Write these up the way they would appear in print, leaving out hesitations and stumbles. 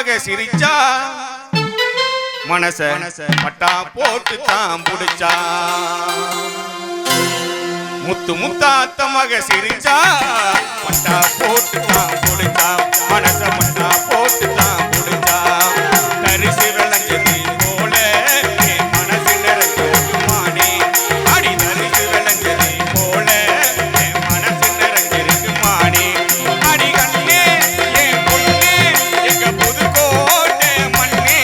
மக சிரிச்சா மனச பட்டா போட்டு தான் புடிச்சா முத்து முத்தாத்த மக சிரிச்சா பட்டா போட்டு தான் புடிச்சா மனச பட்டா போட்டு தான் புடிச்சா தரிசி விளஞ்சது போல என் மனசு நிறைஞ்சிருக்குமானே அடி தரிசி விளஞ்சது போல என் மனசு நிறைஞ்சிருக்குமானே அடி கண்ணே என் பொண்ணே எங்க புதுக்கோட்டை மண்ணே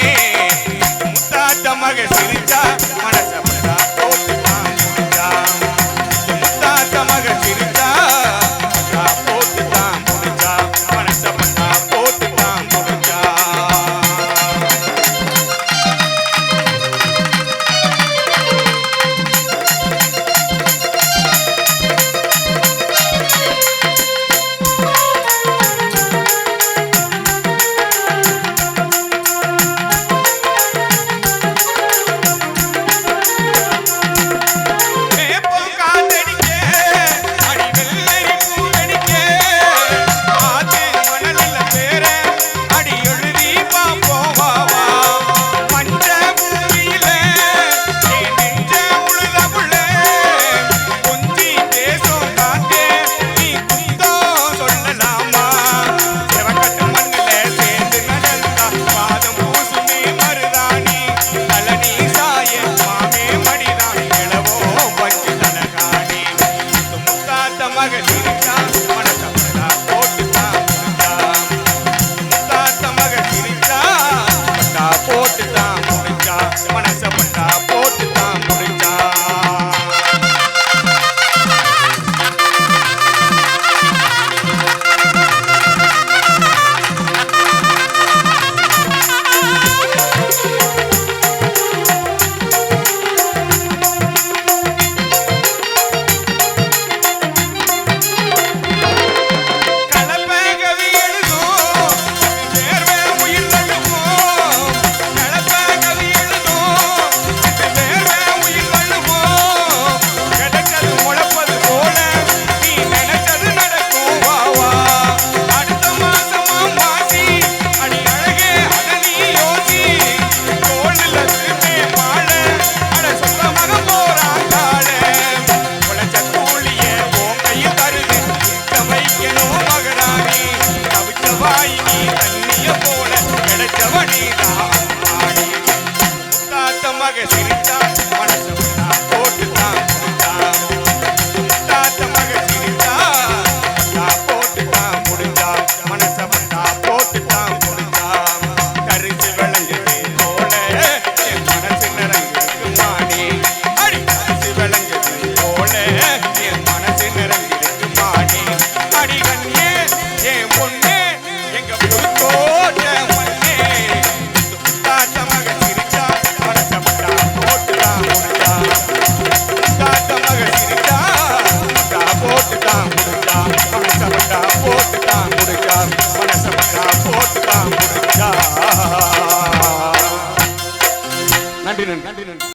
முத்தாத்த மக சிரிச்சா மனச பட்டா போட்டு தான் புடிச்சா முத்தாத்த மக சிரிச்சா பட்டா போட்டு தான் புடிச்சா மனச பட்டா போட்டு தான் புடிச்சா que